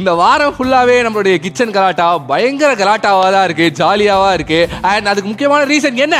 இந்த வாரம் ஃபுல்லாவே நம்மளுடைய கிச்சன் கலாட்டா பயங்கர கலாட்டாவா தான் இருக்கு, ஜாலியாவா இருக்கு. அண்ட் அதுக்கு முக்கியமான ரீசன் என்ன?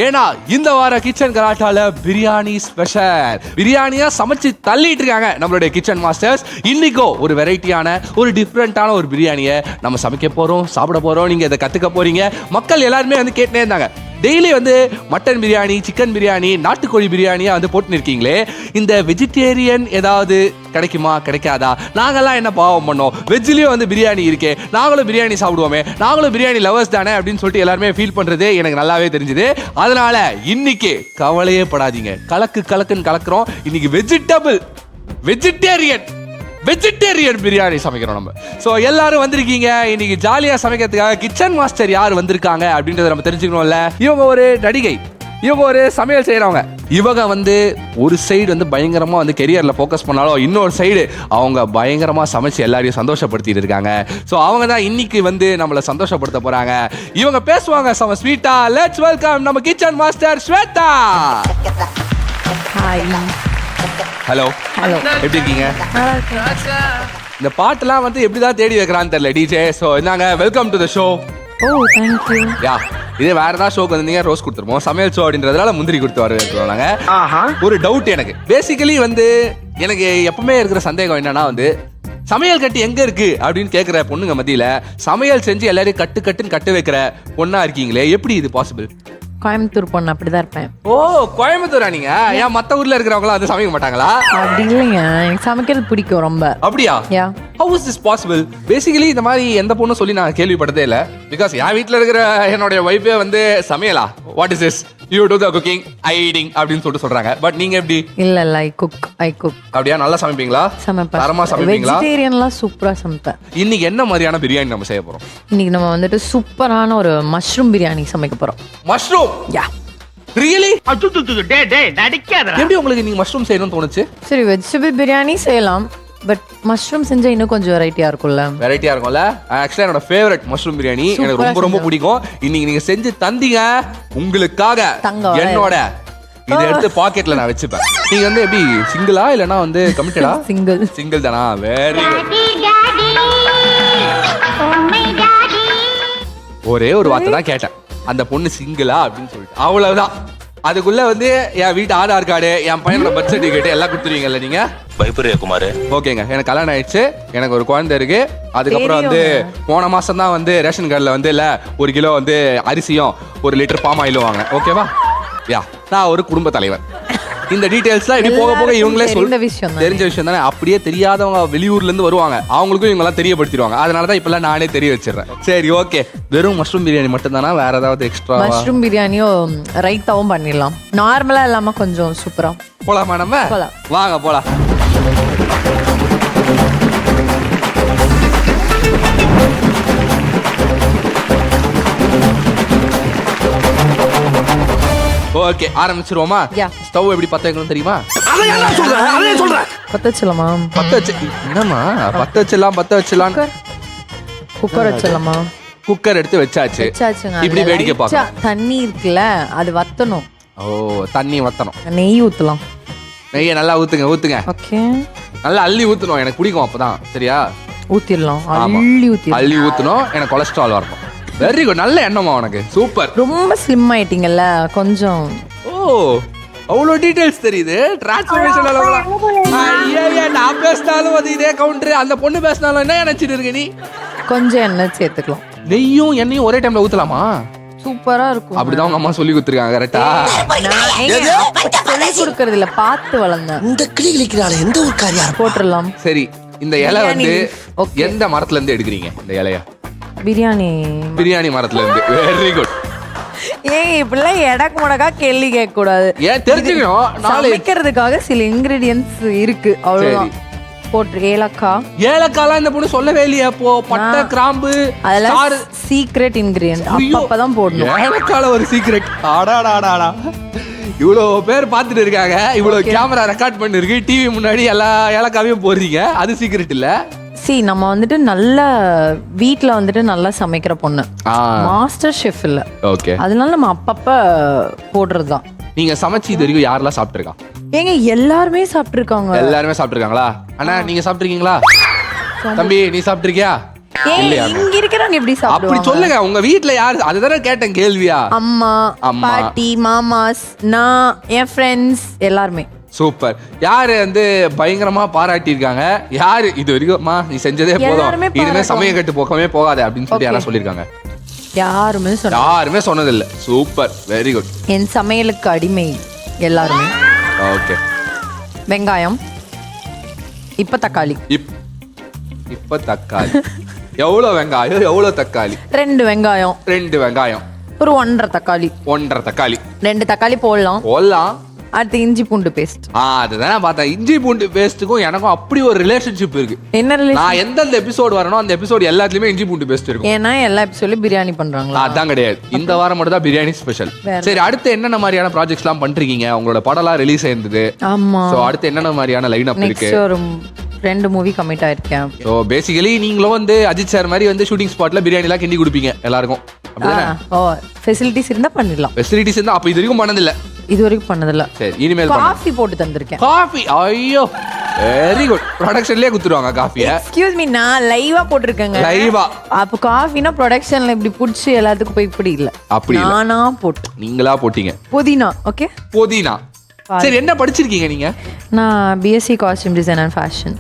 ஏன்னா இந்த வார கிச்சன் கலாட்டால பிரியாணி ஸ்பெஷல். பிரியாணியா சமைச்சு தள்ளிட்டு இருக்காங்க நம்மளுடைய கிச்சன் மாஸ்டர்ஸ். இன்னைக்கோ ஒரு வெரைட்டியான ஒரு டிஃப்ரெண்டான ஒரு பிரியாணியை நம்ம சமைக்க போறோம், சாப்பிட போறோம். நீங்க இதை கத்துக்க போறீங்க. மக்கள் எல்லாருமே வந்து கேட்டுனே இருந்தாங்க, டெய்லி வந்து மட்டன் பிரியாணி, சிக்கன் பிரியாணி, நாட்டுக்கோழி பிரியாணியா வந்து போட்டு இருக்கீங்களே, இந்த வெஜிடேரியன் ஏதாவது கிடைக்குமா, கிடைக்காதா? நாங்கெல்லாம் என்ன பாவம் பண்ணோம், வெஜ்லயும் வந்து பிரியாணி இருக்கே, நாங்களும் பிரியாணி சாப்பிடுவோமே, நாங்களும் பிரியாணி லவர்ஸ் தானே அப்படின்னு சொல்லிட்டு எல்லாருமே ஃபீல் பண்றது எனக்கு நல்லாவே தெரிஞ்சுது. அதனால இன்னைக்கு கவலையே படாதீங்க, கலக்குன்னு கலக்குறோம். இன்னைக்கு வெஜிடேரியன் பிரியாணி சமைக்கிறோம் நம்ம. ஸோ எல்லாரும் வந்திருக்கீங்க இன்னைக்கு ஜாலியா சமைக்கிறதுக்காக. கிச்சன் மாஸ்டர் யார் வந்திருக்காங்க அப்படின்றத நம்ம தெரிஞ்சுக்கணும்ல. இவங்க ஒரு நடிகை, இவங்க ஒரு சமையல் செய்யறவங்க. இவங்க வந்து ஒரு சைடு வந்து பயங்கரமா வந்து கெரியர்ல ஃபோக்கஸ் பண்ணாலும் இன்னொரு சைடு அவங்க பயங்கரமா சமைச்சு எல்லாரையும் சந்தோஷப்படுத்திட்டு இருக்காங்க. ஸோ அவங்க தான் இன்னைக்கு வந்து நம்மளை சந்தோஷப்படுத்த போறாங்க. இவங்க பேசுவாங்க செம ஸ்வீட்டா. லெட்ஸ் வெல்கம் நம்ம kitchen master Swetha. Hi. Hello. எப்படி இருக்கீங்க? இந்த பாட்டெல்லாம் வந்து எப்படிதான் தேடி வைக்கிறான்னு தெரியல டிஜே. ஸோ இந்தாங்க, welcome to the show. Oh thank you. Yeah, இதே வேற ஏதாவது ஷோக்கு வந்தீங்க ரோஸ் கொடுத்துருப்போம். சமையல் ஷோ அப்படின்றதுனால முந்திரி கொடுத்து வரவேற்கிறோம் நாங்க. ஒரு டவுட் எனக்கு, பேசிக்கலி வந்து எனக்கு எப்பவுமே இருக்கிற சந்தேகம் என்னன்னா வந்து, சமையல் கட்டு எங்க இருக்கு அப்படின்னு கேட்கிற பொண்ணுங்க மத்தியில சமையல் செஞ்சு எல்லாரையும் கட்டுன்னு கட்டு வைக்கிற பொண்ணா இருக்கீங்களே, எப்படி இது பாசிபிள்? கோயம்புத்தூர் பொண்ணு, அப்படிதான் இருப்பேன். ஓ, கோயம்புத்தூரா நீங்க? ஏன் மத்த ஊர்ல இருக்கிறவங்க வந்து சமைக்க மாட்டாங்களா? அப்படி இல்லைங்க, எனக்கு சமைக்கிறது பிடிக்கும் ரொம்ப. அப்படியா? யா. How is this possible? Basically இந்த மாதிரி எந்த பொண்ணும் சொல்லி நான் கேள்விப்பட்டதே இல்லை. பிகாஸ் என் வீட்டில் இருக்கிற என்னுடைய ஒய்ஃபே வந்து சமையலா, what is this, you do the cooking, I eating அப்படின்னு சொல்றாங்க. பட் நீங்க எப்படி? இல்ல ஐ குக். அப்படியா? நல்லா சமைப்பீங்களா? சமைப்பேன். தரமா சமைப்பீங்களா? வெஜிடேரியன்லாம் சூப்பரா சமைப்பேன். இன்னைக்கு என்ன மாதிரியான பிரியாணி நம்ம செய்ய போறோம்? இன்னைக்கு நம்ம வந்துட்டு சூப்பரான ஒரு மஷ்ரூம் பிரியாணி சமைக்க போறோம். மஷ்ரூம்? யா. ரியலி? டேய் நடிக்காதடா. எப்படி உங்களுக்கு நீங்க மஷ்ரூம் செய்யணும்னு தோணுச்சு? சரி, வெஜிடபிள் பிரியாணி செய்யலாம், பட் மஷ்ரூம் செஞ்சா இன்னும் கொஞ்சம் வெரைட்டியா இருக்கும்ல. வெரைட்டியா இருக்கும்ல. ஆக்சுவலா என்னோட ஃபேவரட் மஷ்ரூம் பிரியாணி எனக்கு ரொம்ப பிடிக்கும். இன்னைக்கு நீங்க செஞ்சு தந்தீங்க உங்களுக்காக. என்னோட இதை எடுத்து பாக்கெட்ல நான் வச்சுப்பேன். நீங்க வந்து எப்படி சிங்கிளா இல்லனா வந்து கமிட்டடா? சிங்கிள் தானா? Very good. ஒரே ஒரு வார்த்தை தான் கேட்டேன், அந்த பொண்ணு சிங்கிளா அப்படின்னு சொல்லிட்டு, அவ்வளவுதான். அதுக்குள்ள வந்து என் வீட்டு ஆதார் கார்டு, என் பையனோட பர்த் சர்டிஃபிகேட் எல்லாம் கொடுத்துருவீங்கல்ல நீங்க? பயப்பரியா குமார்? ஓகேங்க, எனக்கு கல்யாணம் ஆயிடுச்சு, எனக்கு ஒரு குழந்தை இருக்கு. அதுக்கப்புறம் வந்து போன மாசம் தான் வந்து ரேஷன் கார்டுல வந்து இல்ல 1 கிலோ வந்து அரிசியும் 1 லிட்டர் பாம் ஆயிலும் வாங்க. ஓகேவா? யா, நான் ஒரு குடும்ப தலைவர். இந்த டீடைல்ஸ்லாம் இப்படி போக போக இவங்களே தெரிஞ்ச விஷயம் தானே. அப்படியே தெரியாதவங்க வெளியூர்ல இருந்து வருவாங்க, அவங்களுக்கும் இவங்க எல்லாம் தெரியப்படுத்திடுவாங்க. அதனாலதான் இப்பெல்லாம் நானே தெரிய வச்சிடறேன். சரி, ஓகே. வெறும் மஷ்ரூம் பிரியாணி மட்டும் தானா, வேற ஏதாவது எக்ஸ்ட்ரா? மஷ்ரூம் பிரியாணியும் ரைத்தாவும் பண்ணிடலாம், நார்மலா இல்லாம கொஞ்சம் சூப்பரா. போலாமா நம்ம? வாங்க போலாம். ஓகே, ஆரம்பிச்சிருவோமா? ஸ்டவ் எப்படி பத்த வைக்கணும் தெரியுமா? பத்த வச்சலாமா? என்னமா பத்த வச்சலாம்? குக்கர் வச்சலாமா? குக்கர் எடுத்து வச்சாச்சு. இப்படி வேடிக்கை பார்க்கலாம். தண்ணி இருக்குல்ல, அது வத்தணும். ஓ, தண்ணி வத்தணும். நெய் ஊத்தலாம். நெய்யை நல்லா ஊத்துங்க. ஓகே, நல்லா அள்ளி ஊத்தணும், எனக்கு பிடிக்கும். அப்பதான் சரியா? ஊத்திடலாம். அள்ளி ஊத்தணும். எனக்கு கொலஸ்ட்ரால் வரணும். வெரி குட், நல்ல எண்ணமா உனக்கு. சூப்பர். ரொம்ப ஸ்லிம் ஆயிட்டீங்கல்ல கொஞ்சம். ஓ, அவ்வளோ டீடைல்ஸ் தெரியுது. டிரான்ஸ்ஃபர்மேஷன் நான் பேசினாலும் அது இதே கவுண்டர், அந்த பொண்ணு பேசினாலும் என்ன நினைச்சிட்டு இருக்க நீ? கொஞ்சம் எண்ணெய் சேர்த்துக்கலாம். நெய்யும் எண்ணெயும் ஒரே டைம்ல ஊத்தலாமா? சூப்பரா இருக்கும். அப்படிதான் உங்க அம்மா சொல்லி கொடுத்துருக்காங்க. கரெக்டா? சொல்லி கொடுக்கறது இல்ல, பார்த்து வளர்ந்தேன். இந்த கிளிக்கிறாளே எந்த ஒரு காரியம் போட்டுடலாம். சரி, இந்த இலை வந்து எந்த மரத்துல இருந்து எடுக்கிறீங்க? இந்த இலைய பிரியாணி மரத்துல இருந்து. Very good. ஏன் இப்படிலாம் எடக்கு முடக்கா கேள்வி கேட்க கூடாது? ஏன் தெரிஞ்சுக்கணும். சமைக்கிறதுக்காக சில இன்கிரீடியன்ஸ் இருக்கு, அவ்வளவுதான். போட்டு ஏலக்காய் இந்த பொண்ணு சொல்லவே இல்லையா? அப்போ பட்டை, கிராம்பு அதெல்லாம் சீக்ரெட் இன்கிரீடியன்ட், அப்பதான் போடணும். ஏலக்கால ஒரு சீக்ரெட். ஆடாடாடாடா, இவ்வளவு பேர் பார்த்துட்டு இருக்காங்க, இவ்வளவு கேமரா ரெக்கார்ட் பண்ணிருக்கு, டிவி முன்னாடி எல்லா ஏலக்காவையும் போடுறீங்க, அது சீக்ரெட் இல்ல. நம்ம வந்துட்டு நல்ல வீட்ல வந்துட்டு நல்லா சமைக்கிற பொண்ணு, மாஸ்டர் ஷெஃப் இல்ல. ஓகே, அதனால நம்ம அப்பப்ப போடுறதுதான். நீங்க சமைச்சு இது வரைக்கும் யாரெல்லாம் சாப்பிட்டுருக்கா? ஏங்க எல்லாருமே சாப்பிட்டுருக்காங்க. எல்லாருமே சாப்பிட்டுருக்காங்களா? அண்ணா நீங்க சாப்பிட்டுருக்கீங்களா? தம்பி நீ சாப்பிட்டிருக்கியா? இல்லையா? இங்க இருக்கிறவங்க எப்படி அப்படி சாப்பிடுவாங்க? சொல்லுங்க, உங்க வீட்ல யாரு? அதுதானே கேட்டேன் கேள்வியா. அம்மா, பாட்டி, மாமாஸ், நான், என் ஃப்ரெண்ட்ஸ் எல்லாருமே. சூப்பர். யாரு வந்து பயங்கரமா பாராட்டியிருக்காங்க? யாரு இது வரைக்கும் நீ செஞ்சதே போதும், இனிமே சமய கட்டு போக்கமே போகாத அப்படின்னு சொல்லி யாரா சொல்லிருக்காங்க? யாருமே சொன்னதில்ல. Super, very good. என் சமையலுக்கு அடிமை எல்லாருமே. ஓகே. வெங்காயம், இப்ப தக்காளி. இப்ப தக்காளி. எவ்வளவு வெங்காயம், எவ்வளவு தக்காளி? 2 வெங்காயம். 2 வெங்காயம். ஒரு 1.5 தக்காளி. 1.5 தக்காளி. 2 தக்காளி போடலாம். அடுத்து இஞ்சி பூண்டு பேஸ்ட். அதுதான் பார்த்தேன். இஞ்சி பூண்டு பேஸ்ட்டுக்கும் எனக்கும் அப்படி ஒரு ரிலேஷன்ஷிப் இருக்கு. என்ன ரிலேஷன்? நான் எந்தெந்த எபிசோட் வரணும் அந்த எபிசோட் எல்லாத்துலயுமே இஞ்சி பூண்டு பேஸ்ட் இருக்கும். ஏன்னா எல்லா எபிசோட்லயும் பிரியாணி பண்றாங்களா? அதான் கிடையாது, இந்த வாரம் மட்டும் தான் பிரியாணி ஸ்பெஷல். சரி, அடுத்து என்னென்ன மாதிரியான ப்ராஜெக்ட்ஸ் எல்லாம் பண்றீங்க? உங்களோட படம்லாம் ரிலீஸ் ஆயிருந்தது. ஆமா. சோ அடுத்து என்னென்ன மாதிரியான லைன் அப் இருக்கு? ஒரு 2 மூவி கமிட் ஆயிருக்கேன். சோ பேசிக்கலி நீங்களும் வந்து அஜித் சார் மாதிரி வந்து ஷூட்டிங் ஸ்பாட்ல பிரியாணி எல்லாம் கிண்டி கொடுப்பீங்க எல்லாருக்கும். ஃபெசிலிட்டிஸ் இருந்தா பண்ணிடலாம். ஃபெசிலிட்டிஸ் இருந்தா அப்ப இது வரைக்கும் பண்ணதில்ல. இது வரைக்கும் பண்ணதில்ல. சரி, இனிமேல் காஃபி போட்டு தந்திருக்கேன். காஃபி, ஐயோ வெரி குட். ப்ரொடக்ஷன்லயே குத்துருவாங்க காஃபியை. எக்ஸ்கியூஸ் மீ, நான் லைவா போட்டுருக்கேங்க. லைவா? அப்ப காஃபினா ப்ரொடக்ஷன்ல இப்படி புடிச்சு எல்லாத்துக்கும் போய் இப்படி இல்ல. அப்படி நானா போட்டு. நீங்களா போட்டீங்க? புதினா. ஓகே, புதினா. சரி, என்ன படிச்சிருக்கீங்க நீங்க? நான் BSc costume design and fashion.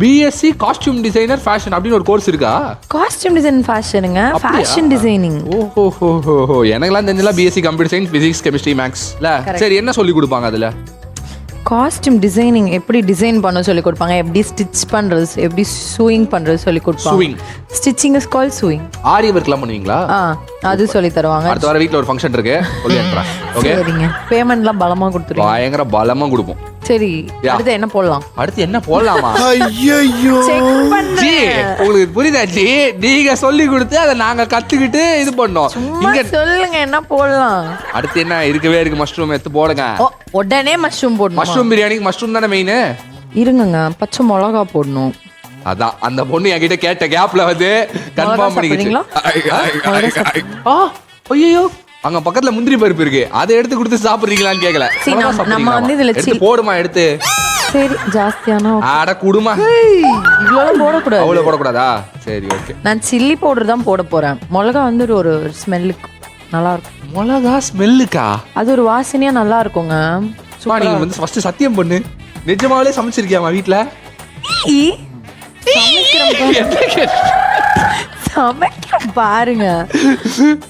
BSc costume designer fashion அப்படின்னு ஒரு கோர்ஸ் இருக்கா? காஸ்டியூம் டிசைன் ஃபேஷனுங்க, ஃபேஷன் டிசைனிங். ஓஹோ, எனக்குலாம் தெரிஞ்சல BSc computer science, physics, chemistry, மேக்ஸ்ல. சரி, என்ன சொல்லி கொடுப்பாங்க அதுல? காஸ்டியூம் டிசைனிங் எப்படி டிசைன் பண்ண சொல்லி கொடுப்பாங்க, எப்படி ஸ்டிச் பண்றது, எப்படி சூயிங் பண்றது சொல்லி கொடுப்பாங்க. Stitching is called sewing. ஆரி வர்க்லாம் பண்ணுவீங்களா? அது சொல்லி தருவாங்க. அடுத்த வாரம் வீட்ல ஒரு ஃபங்க்ஷன் இருக்கு, சொல்லி அனுப்புறேன். ஓகே, சரிங்க. பேமெண்ட்லாம் பலமா கொடுத்துருவீங்க? பயங்கர பலமா கொடுப்போம். சரி, அடுத்து என்ன போடலாம்? அடுத்து என்ன போடலாமா? ஐயோ, உங்களுக்கு புரியுதாச்சு? நீங்க சொல்லி கொடுத்து அதை நாங்க கத்துக்கிட்டு இது பண்ணோம். இங்க சொல்லுங்க என்ன போடலாம். அடுத்து என்ன இருக்கவே இருக்கு? மஷ்ரூம் எடுத்து போடுங்க. உடனே மஷ்ரூம் போடணும். மஷ்ரூம் பிரியாணிக்கு மஷ்ரூம் தானே மெயின். இருங்க, பச்சை மிளகா போடணும். அதான் அந்த பொண்ணு என்கிட்ட கேட்ட கேப்ல வந்து கன்ஃபார்ம் பண்ணிக்கிட்டீங்களா? ஐயோ, அங்க பக்கத்துல முந்திரி பருப்பு இருக்கு, அதை எடுத்து கொடுத்து சாப்பிடுறீங்களான்னு கேக்கல. நம்ம வந்து இதுல எடுத்து போடுமா, எடுத்து. சரி, ஜாஸ்தியானா அட குடுமா, இவ்வளவு போடக்கூடாது. அவ்வளவு போடக்கூடாதா? சரி, ஓகே. நான் சில்லி பவுடர் தான் போட போறேன். மிளகா வந்து ஒரு ஸ்மெல்லுக்கு நல்லா இருக்கும். மிளகா ஸ்மெல்லுக்கா? அது ஒரு வாசனையா நல்லா இருக்குங்க. நீங்க வந்து ஃபர்ஸ்ட் சத்தியம் பண்ணு, நிஜமாவே சமைச்சிருக்கியாமா வீட்ல? பாருங்க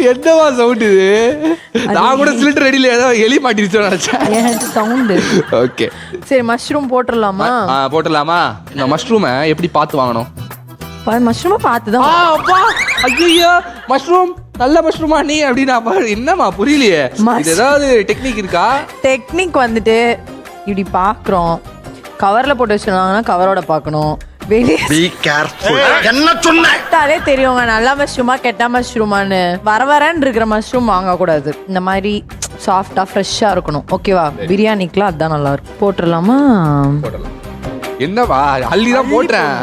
என்னவா சவுண்ட் இது? நான் கூட சிலிண்டர் ரெடில ஏதோ எலி மாட்டிருச்சோ நினைச்சேன். சவுண்ட். ஓகே, சரி, மஷ்ரூம் போட்டுடலாமா? போட்டுடலாமா? இந்த மஷ்ரூமை எப்படி பார்த்து வாங்கணும்? மஷ்ரூமை பார்த்துதான். ஐயோ, மஷ்ரூம் நல்ல மஷ்ரூமா நீ அப்படின்னா? என்னமா புரியலையே, இது ஏதாவது டெக்னிக் இருக்கா? டெக்னிக் வந்துட்டு இப்படி பாக்குறோம், கவர்ல போட்டு வச்சிருந்தாங்கன்னா கவரோட பார்க்கணும். என்ன சொன்னாலே தெரியுங்க நல்ல மஷ்ரூமா கெட்ட மஷ்ரூமான்னு. வரன்னு இருக்கிற மஷ்ரூம் வாங்க கூடாது. இந்த மாதிரி சாஃப்டா ஃப்ரெஷ்ஷா இருக்கணும். ஓகேவா? பிரியாணிக்குலாம் அதான் நல்லா இருக்கும். போட்டுடலாமா? என்னவா அள்ளிதான் போட்டுறேன்,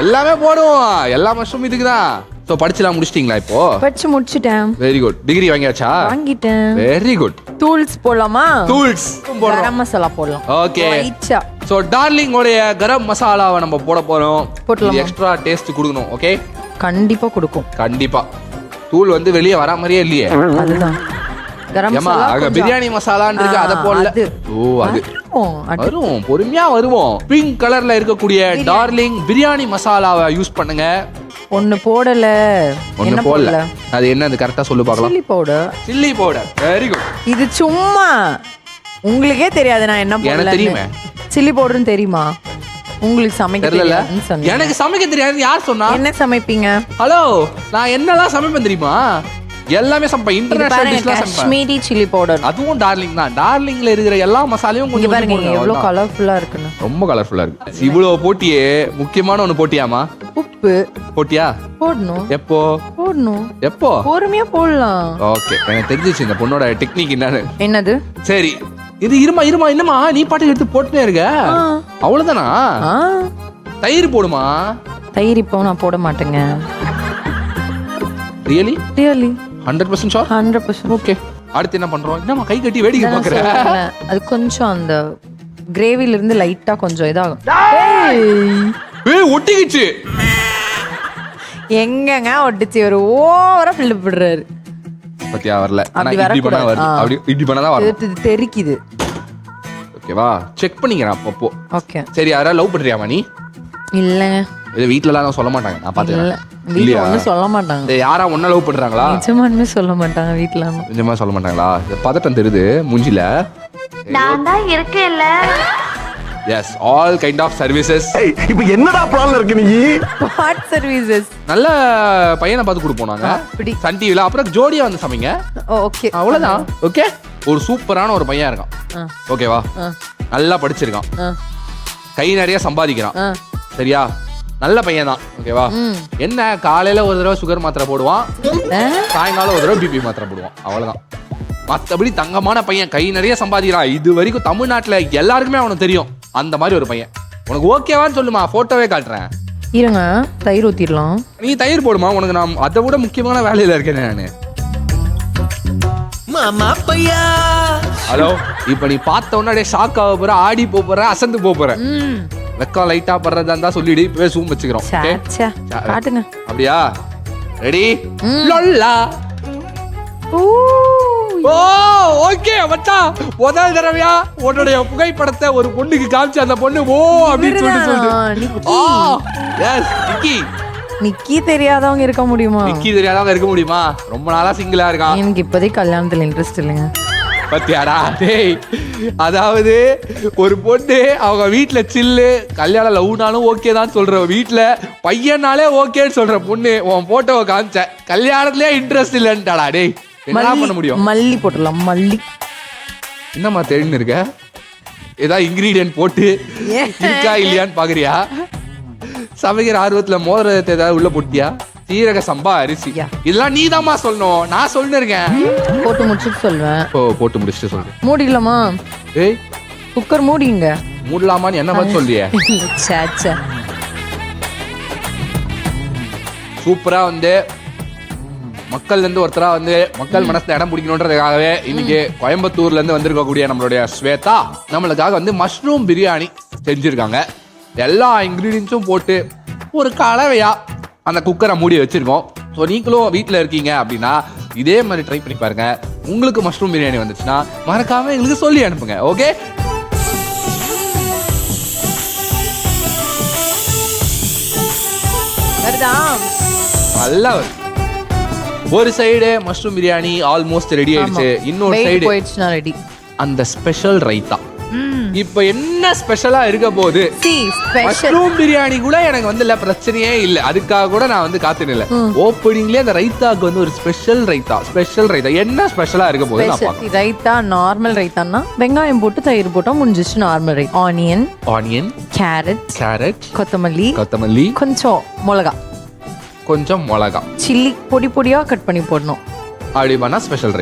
எல்லாமே போடுவோம். எல்லா மஷ்ரூம் இதுக்குதான். சோ படிச்சலாம் முடிச்சிட்டீங்களா? இப்போ படிச்சு முடிச்சிட்டேன். Very good. டிகிரி வாங்கியாச்சா? வாங்கிட்டேன். Very good. டூல்ஸ் போடலாமா? டூல்ஸ் போடலாம். கரம் மசாலா போடலாம். ஓகே. சோ டார்லிங் உடைய கரம் மசாலாவை நம்ம போட போறோம். போடலாம். எக்ஸ்ட்ரா டேஸ்ட் கொடுக்கணும். ஓகே, கண்டிப்பா கொடுக்கும். கண்டிப்பா. தூள் வந்து வெளியே வர மாதிரியே இல்லையே. அதுதான் கரம் மசாலா. அங்க பிரியாணி மசாலான்னு இருக்கு, அத போடல. ஓ, அது வரும், பொறுமையா வருவோம். பிங்க் கலர்ல இருக்கக்கூடிய டார்லிங் பிரியாணி மசாலாவை யூஸ் பண்ணுங்க. ஒன்னு போடல. என்ன போடல? அது என்ன? அது கரெக்டா சொல்லு பார்க்கலாம். Chilli powder. Chilli powder. Very good. இது சும்மா உங்களுக்கே தெரியாது நான் என்ன போடல. எனக்கு தெரியுமே. சில்லி பவுடர்னு தெரியுமா உங்களுக்கு? சமைக்க தெரியாதுன்னு சொன்னீங்க. எனக்கு சமைக்க தெரியாது யார் சொன்னா? என்ன சமைப்பீங்க? ஹலோ, நான் என்னலாம் சமைப்பேன் தெரியுமா? எல்லாமே சமைப்பேன். இன்டர்நேஷனல் டிஷ்லாம் சமைப்பேன். Kashmiri chilli powder. அதுவும் டார்லிங் தான். டார்லிங்ல இருக்கிற எல்லா மசாலையும் கொஞ்சம் பாருங்க எவ்வளவு கலர்ஃபுல்லா இருக்குன்னு. ரொம்ப கலர்ஃபுல்லா இருக்கு. இவ்வளவு போட்டியே முக்கியமான ஒன்னு போட்டியாமா? உப்பு போட்டியா? போடணும். எப்போ போடணும்? எப்போ? பொறுமையா போடலாம். ஓகே, எனக்கு தெரிஞ்சிச்சு இந்த பொண்ணோட டெக்னிக் என்னன்னு. என்னது? சரி, இது இருமா என்னமா நீ பாட்டுக்கு எடுத்து போட்டுனே இருக்க? அவ்வளவுதானா? தயிர் போடுமா? தயிர் இப்போ நான் போட மாட்டேங்க. ரியலி? 100% ஷூர்? 100%. ஓகே, அடுத்து என்ன பண்றோம்? என்னமா கை கட்டி வேடிக்கை பாக்குற? அது கொஞ்சம் அந்த கிரேவில இருந்து லைட்டா கொஞ்சம் இதாகும். ஒட்டிக்கிச்சு. எங்கங்க ஒட்டிச்சு, ஒரு ஓவரா ஃபில்லப் விடுறாரு. பத்தியா வரல. அப்படி இப்படி பண்ணா வருது. அப்படி இப்படி பண்ணா தான் வரும். இது தெரிக்குது. ஓகேவா? செக் பண்ணிக்கிறேன் அப்பப்போ. ஓகே. சரி, யாரா லவ் பண்றியாமா நீ? இல்லங்க. இது வீட்லலாம் சொல்ல மாட்டாங்க. நான் பாத்துக்கிறேன். வீட்ல ஒண்ணும் சொல்ல மாட்டாங்க. யாரா ஒண்ணா லவ் பண்றாங்களா? நிஜமாலுமே சொல்ல மாட்டாங்க வீட்ல. நிஜமா சொல்ல மாட்டாங்களா? பதட்டம் தெரியுது மூஞ்சில. நான் தான் இருக்கேன்ல. Yes, all kind of services. இப்போ என்னடா பிளான்ல இருக்கு நீ? What services? நல்ல பையனை பார்த்து கொடுப்போம் நாங்க. அப்படி சன் டிவில அப்புறம் ஜோடியா வந்து சமைங்க. ஓகே, அவ்வளவுதான். ஓகே, ஒரு சூப்பரான ஒரு பையன் இருக்கான். ஓகேவா? நல்லா படிச்சிருக்கான், கை நிறைய சம்பாதிக்கிறான். சரியா? நல்ல பையன் தான். ஓகேவா? என்ன, காலையில ஒரு தடவை சுகர் மாத்திரை போடுவான், சாயங்காலம் ஒரு தடவை பிபி மாத்திரை போடுவான். அவ்வளவுதான். மற்றபடி தங்கமான பையன், கை நிறைய சம்பாதிக்கிறான். இது வரைக்கும் தமிழ்நாட்டுல எல்லாருக்குமே அவனுக்கு தெரியும். அந்த மாதிரி ஒரு பையன். உனக்கு ஓகேவான்னு சொல்லுமா, போட்டோவே காட்டுறேன். இருங்க, தயிர் ஊத்திடலாம். நீ தயிர் போடுமா, உனக்கு நான் அதை விட முக்கியமான வேலையில இருக்கேன் நானு. மாமா பையா. ஹலோ, இப்ப நீ பார்த்த உடனே ஷாக் ஆக போற, ஆடி போற, அசந்து போற. வெக்கம் லைட்டா படுறதா இருந்தா சொல்லிடு, இப்பவே ஜூம் வச்சுக்கிறோம். காட்டுங்க. அப்படியா? ரெடி? லொல்லா. ஓ, ஓகே மச்சான். முதல் தடவையா உன்னுடைய புகைப்படத்தை ஒரு பொண்ணுக்கு காமிச்சு அந்த பொண்ணு ஓ அப்படின்னு சொல்லிட்டு. எஸ், நிக்கி. நிக்கி தெரியாதவங்க இருக்க முடியுமா? நிக்கி தெரியாதவங்க இருக்க முடியுமா? ரொம்ப நாளா சிங்கிளா இருக்கான். எனக்கு இப்போதைக்கு கல்யாணத்துல இன்ட்ரெஸ்ட் இல்லைங்க. பத்தியாடா டேய், அதாவது ஒரு பொண்ணு அவங்க வீட்டுல சில்லு, கல்யாணம் லவ்னாலும் ஓகே தான் சொல்ற வீட்டுல, பையனாலே ஓகேன்னு சொல்ற பொண்ணு உன் போட்டோவை காமிச்ச, கல்யாணத்திலே இன்ட்ரெஸ்ட் இல்லைன்ட்டாடா. டேய், என்ன பண்ண முடியும்? மல்லி போட்டுடலாம். மல்லி என்னம்மா தெரிஞ்சு இருக்க? ஏதாவது இன்கிரீடியன்ட் போட்டு இருக்கா இல்லையான்னு பாக்குறியா? சமைக்கிற ஆர்வத்துல மோதிரத்தை ஏதாவது உள்ள போட்டியா? சீரக சம்பா அரிசி, இதெல்லாம் நீ தான்மா சொல்லணும், நான் சொல்லிட்டு இருக்கேன். போட்டு முடிச்சுட்டு சொல்வேன். ஓ, போட்டு முடிச்சுட்டு சொல்றேன். மூடிடலாமா? ஏய், குக்கர் மூடிங்க. மூடலாமான்னு என்ன மாதிரி சொல்லியே? சூப்பரா வந்து மக்கள்ல இருந்து ஒருத்தரா வந்து மக்கள் மனசுல இடம் பிடிக்கணுன்றதுக்காகவே இன்னைக்கு கோயம்புத்தூர்ல இருந்து வந்திருக்கக்கூடிய நம்மளுடைய ஸ்வேதா நம்மளுக்காக வந்து மஷ்ரூம் பிரியாணி செஞ்சிருக்காங்க. எல்லா இன்கிரீடியன்ஸும் போட்டு ஒரு கலவையா அந்த குக்கரை மூடி வச்சிருக்கோம். ஸோ நீங்களும் வீட்டில் இருக்கீங்க அப்படின்னா இதே மாதிரி ட்ரை பண்ணி பாருங்க. உங்களுக்கு மஷ்ரூம் பிரியாணி வந்துச்சுன்னா மறக்காம எங்களுக்கு சொல்லி அனுப்புங்க. ஓகே, நல்லா ஒரு side mushroom biryani almost ready ஆயிடுச்சு. இன்னொரு சைடு போயிடுச்சுனா ரெடி அந்த ஸ்பெஷல் ரைத்தா. இப்போ என்ன ஸ்பெஷலா இருக்க போகுது? மஷ்ரூம் பிரியாணி கூட எனக்கு வந்து இல்ல, பிரச்சனையே இல்ல. அதுக்காக கூட நான் வந்து காத்துட்டு இல்ல. ஓப்பனிங்லயே அந்த ரைத்தாக்கு வந்து ஒரு ஸ்பெஷல் ரைத்தா என்ன ஸ்பெஷலா இருக்க போகுது நான் பார்க்கறேன். ரைத்தா நார்மல் ரைத்தான்னா வெங்காயம் போட்டு தயிர் போட்டா முடிஞ்சிச்சு. நார்மல் ரைத்தா ஆனியன், கேரட், கொத்தமல்லி, கொஞ்சம் மிளகா, சில்லி பொடி பொடியா கட் பண்ணி போடணும். அப்படி பண்ணா ஸ்பெஷல்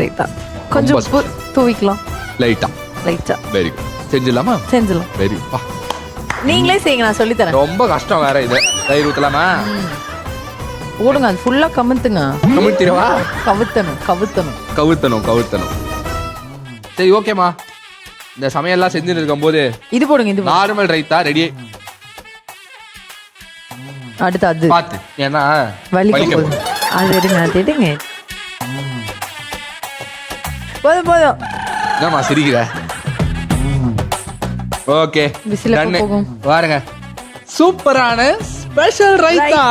ரைத்தா. கொஞ்சம் உப்பு தூவிக்கலாம் லைட்டா. Very good. செஞ்சிடலாமா? செஞ்சிடலாம். Very good. நீங்களே செய்யுங்க, நான் சொல்லி தரேன். ரொம்ப கஷ்டம் வேற இது. தயிர் ஊத்தலாமா? போடுங்க, அது ஃபுல்லா கமுத்துங்க. கமுத்திரவா? கவுத்தணும். சரி, ஓகேமா. இந்த சமையல்லாம் செஞ்சுட்டு இருக்கும்போது இது போடுங்க. Normal raita ready. அடுத்து அது பாத்து, ஏன்னா வலிக்க போகுது. அது எடுங்க. போதும். என்னம்மா சிரிக்கிற? ஓகே, பாருங்க, சூப்பரான ஸ்பெஷல் ரைத்தா.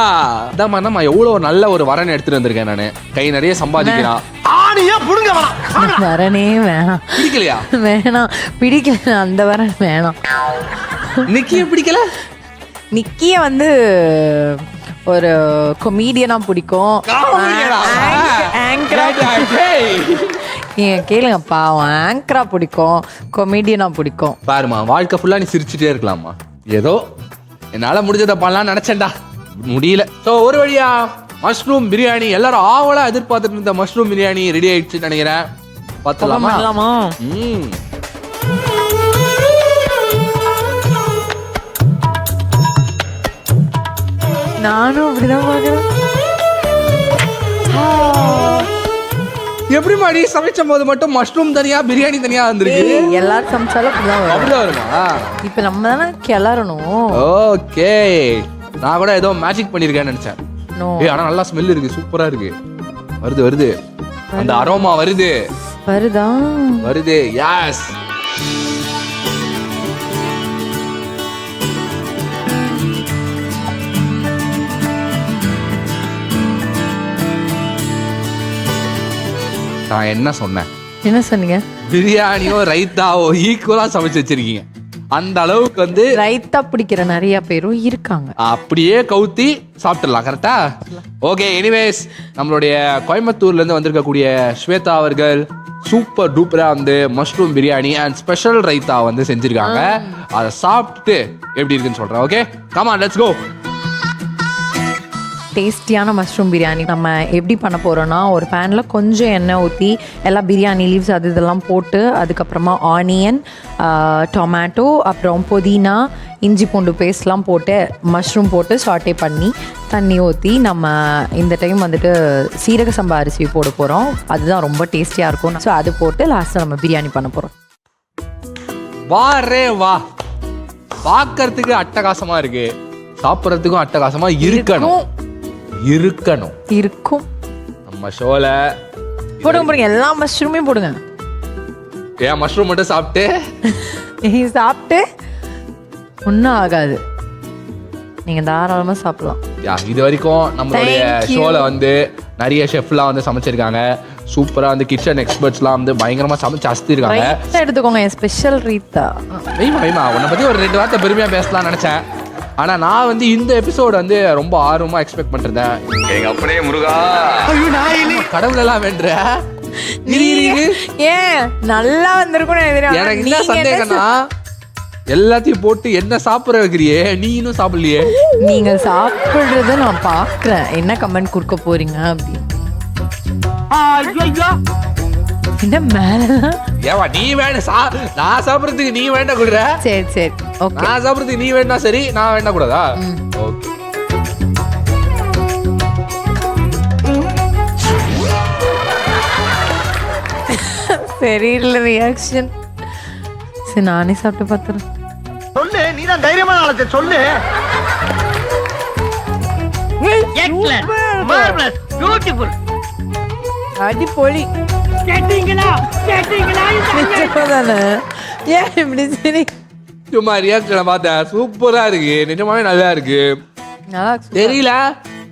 அதான் நம்ம எவ்வளவு நல்ல ஒரு வரன் எடுத்துட்டு வந்திருக்கேன் நானு. கை நிறைய சம்பாதிக்கிறான். வரனே வேணாம். பிடிக்கலையா? பிடிக்கல, அந்த வரன் வேணாம். நிக்கிய பிடிக்கல? நிக்கிய வந்து ஒரு கொமீடியனா பிடிக்கும். கேளுங்க, பாவம் ஆங்கரா பிடிக்கும், கொமீடியனா பிடிக்கும். பாருமா, வாழ்க்கை ஃபுல்லா நீ சிரிச்சுட்டே இருக்கலாமா. ஏதோ என்னால முடிஞ்சதை பண்ணலாம் நினைச்சேன்டா, முடியல. ஸோ ஒரு வழியா மஷ்ரூம் பிரியாணி எல்லாரும் ஆவலா எதிர்பார்த்துட்டு இருந்த மஷ்ரூம் பிரியாணி ரெடி ஆயிடுச்சுன்னு நினைக்கிறேன். பார்த்தலாமா? நானும் அப்படிதான் பாக்குறேன். எப்படி மாதிரி சமைச்சும் போது மட்டும் மஷ்ரூம் தனியா பிரியாணி தனியா வந்திருக்கு? எல்லாரும் சமைச்சாலும் அப்படிதான் வரும். அப்படிதான் வருமா? இப்ப நம்ம தானே கிளறணும். ஓகே, நான் கூட ஏதோ மேஜிக் பண்ணிருக்கேன்னு நினைச்சேன். ஆனா நல்லா ஸ்மெல் இருக்கு, சூப்பரா இருக்கு. வருது வருது, அந்த அரோமா வருது வருது. யாஸ், நான் என்ன சொன்னேன்? என்ன சொன்னீங்க? பிரியாணியோ ரைத்தாவோ ஈக்குவலா சமைச்சு வச்சிருக்கீங்க. அந்த அளவுக்கு வந்து ரைத்தா பிடிக்கிற நிறைய பேரும் இருக்காங்க. அப்படியே கவுத்தி சாப்பிட்டுடலாம். கரெக்டா? ஓகே, எனிவேஸ் நம்மளுடைய கோயம்புத்தூர்ல இருந்து வந்திருக்கக்கூடிய ஸ்வேதா அவர்கள் சூப்பர் டூப்பரா வந்து mushroom biryani and special raita வந்து செஞ்சிருக்காங்க. அதை சாப்பிட்டு எப்படி இருக்குன்னு சொல்றேன். Okay, come on, let's go. டேஸ்டியான மஷ்ரூம் பிரியாணி நம்ம எப்படி பண்ண போகிறோன்னா, ஒரு பேனில் கொஞ்சம் எண்ணெய் ஊற்றி எல்லாம் பிரியாணி லீவ்ஸ் அது இதெல்லாம் போட்டு, அதுக்கப்புறமா ஆனியன், டொமேட்டோ, அப்புறம் புதினா, இஞ்சி பூண்டு பேஸ்ட்லாம் போட்டு மஷ்ரூம் போட்டு சாட்டே பண்ணி தண்ணி ஊற்றி நம்ம இந்த டைம் வந்துட்டு சீரக சம்பா அரிசி போட போகிறோம். அதுதான் ரொம்ப டேஸ்டியாக இருக்கும். ஸோ அது போட்டு லாஸ்ட்டில் நம்ம பிரியாணி பண்ண போகிறோம். வாரே வா, பார்க்கறதுக்கு அட்டகாசமா இருக்கு, சாப்பிட்றதுக்கும் அட்டகாசமா இருக்கணும். நம்ம ஷோல போடுங்க எல்லா மஷ்ரூமே போடுங்க. ஏன் மஷ்ரூம் மட்டும் சாப்பிட்டு ஒன்றும் ஆகாது, நீங்க தாராளமா சாப்பிடலாம். இது வரைக்கும் நம்மளுடைய ஷோல வந்து நிறைய ஷெஃப்லாம் வந்து சமைச்சிருக்காங்க. சூப்பரா வந்து கிச்சன் எக்ஸ்பர்ட்ஸ்லாம் வந்து பயங்கரமா சமைச்சு அசத்திருக்காங்க. எடுத்துக்கோங்க, ஸ்பெஷல் ரீத்தா. உன்னை பத்தி ஒரு 2 வார்த்தை பெருமையா பேசலாம்னு நினைச்சேன். ஆனா நான் வந்து இந்த எபிசோட் வந்து ரொம்ப ஆர்வமா எக்ஸ்பெக்ட் பண்ணிருந்தேன். எங்க அப்படியே முருகா கடவுள் எல்லாம் வேண்ட ஏன் நல்லா வந்திருக்கும். எனக்கு என்ன சந்தேகம்னா, எல்லாத்தையும் போட்டு என்ன சாப்பிட வைக்கிறியே, நீ இன்னும் சாப்பிடலையே. நீங்க சாப்பிடுறத நான் பாக்குறேன், என்ன கமெண்ட் கொடுக்க போறீங்க அப்படின்னு. என்ன மேல ஏவா நீ வேணும் நான் சாப்பிடுறதுக்கு நீ வேண்டாம் கொடுற. சரி சரி, ஓகே. நான் சாப்பிடுறதுக்கு நீ வேணா சரி, நான் வேண்டாம் கூடாதா? ஓகே. சரியில்லை ரியாக்ஷன். சரி, நானே சாப்பிட்டு பார்த்துறேன். சொல்லு, நீ தான் தைரியமான ஆளத்தை சொல்லு. அடிப்பொலி. சும்மா ரியாக்ஷனை பார்த்தேன், சூப்பரா இருக்கு, நிஜமாவே நல்லா இருக்கு. தெரியல,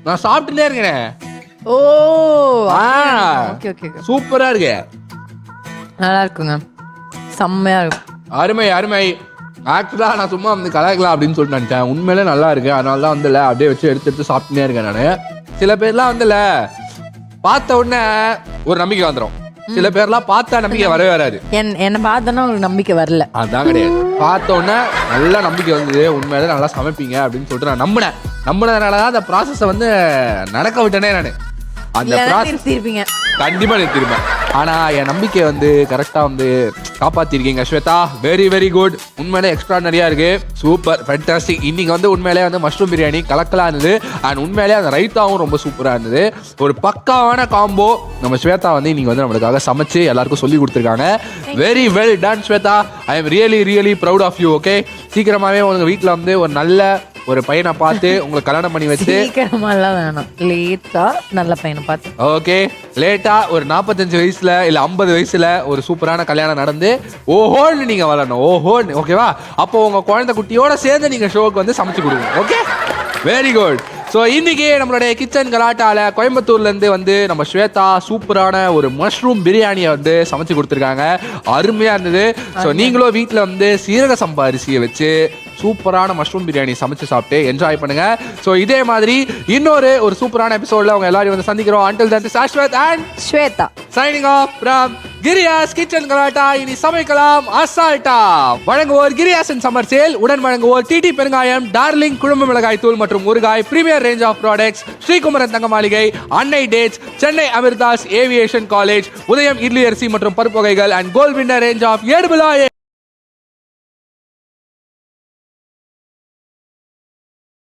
நான் சாப்பிட்டுட்டே இருக்கேன். ஓ, சூப்பரா இருக்கு, நல்லா இருக்குங்க, செம்மையா இருக்கு. அருமை அருமை. ஆக்சுவலா நான் சும்மா வந்து கலாய்க்கலாம் அப்படின்னு சொல்லிட்டு நினைச்சேன். உண்மையிலே நல்லா இருக்கு, அதனால தான் வந்துல அப்படியே வச்சு எடுத்து சாப்பிட்டுனே இருக்கேன் நானு. சில பேர்லாம் வந்துல பார்த்த உடனே ஒரு நம்பிக்கை வந்துடும், சில பேர்லாம் பார்த்தா நம்பிக்கை வரவே வராது. என்ன பார்த்தோன்னா உங்களுக்கு நம்பிக்கை வரல, அதான் கிடையாது. பார்த்த உடனே நல்லா நம்பிக்கை வந்தது, உண்மையிலே நல்லா சமைப்பீங்க அப்படின்னு சொல்லிட்டு நான் நம்பினதுனாலதான் அந்த ப்ராசஸை வந்து நடக்க விட்டனே நானு. அந்த ப்ராசஸ் கண்டிப்பா நிறுத்திருப்பேன். ஆனா என் நம்பிக்கை வந்து கரெக்டா வந்து காப்பாத்திருக்கீங்க ஸ்வேதா. Very very good. உண்மையிலே எக்ஸ்ட்ராடனரியா இருக்கு, சூப்பர், ஃபேண்டாஸ்டிக். இன்னைக்கு வந்து உண்மையிலே வந்து மஷ்ரூம் பிரியாணி கலக்கலா இருந்தது. அண்ட் உண்மையிலே அந்த ரைத்தாவும் ரொம்ப சூப்பரா இருந்தது. ஒரு பக்காவான காம்போ நம்ம ஸ்வேதா வந்து இன்னைக்கு வந்து நம்மளுக்காக சமைச்சு எல்லாருக்கும் சொல்லி கொடுத்துருக்காங்க. Very well done Shweta. I am really really proud of you. Okay, சீக்கிரமாவே உங்க வீட்டுல வந்து ஒரு நல்ல ஒரு பையனை பார்த்து உங்களுக்கு கல்யாணம் பண்ணி வச்சு. சீக்கிரமாலாம் வேணாம், லேட்டா நல்ல பையனை பார்த்து. ஓகே, லேட்டா ஒரு 45 வயசுல இல்ல 50 வயசுல ஒரு சூப்பரான கல்யாணம் நடந்து ஓஹோன்னு நீங்க வரணும். ஓஹோன்னு, ஓகேவா? அப்போ உங்க குழந்தை குட்டியோட சேர்ந்து நீங்க ஷோக்கு வந்து சமைச்சு கொடுங்க. Okay, very good. ஸோ இன்னைக்கு நம்மளுடைய கிச்சன் கலாட்டால கோயம்புத்தூர்ல இருந்து வந்து நம்ம ஸ்வேதா சூப்பரான ஒரு மஷ்ரூம் பிரியாணியை வந்து சமைச்சு கொடுத்துருக்காங்க. அருமையா இருந்தது. ஸோ நீங்களும் வீட்டில் வந்து சீரக சம்பா அரிசியை வச்சு சூப்பரான மஷ்ரூம் பிரியாணி சமைச்சு சாப்பிட்டு என்ஜாய் பண்ணுங்க. ஸோ இதே மாதிரி இன்னொரு சூப்பரான எபிசோட்ல அவங்க எல்லாரும் வந்து சந்திக்கிறோம். Until then, Shashwat and Shweta signing off from கிரியாஸ் கிச்சன் கலாட்டா. இனி சமைக்கலாம் அசால்ட்டா. வழங்குவோர் கிரியாஸ் அண்ட் சம்மர் சேல். உடன் வழங்குவோர் டிடி பெருங்காயம், டார்லிங் குழம்பு மிளகாய் தூள் மற்றும் ஊறுகாய், premier range of products, Sreekumaran Thanga Maligai, Annai dates, Chennai Amirthas aviation college, Udhayam idli அரிசி மற்றும் பருப்பு வகைகள் and gold winner range of ஏடுபிளாயே.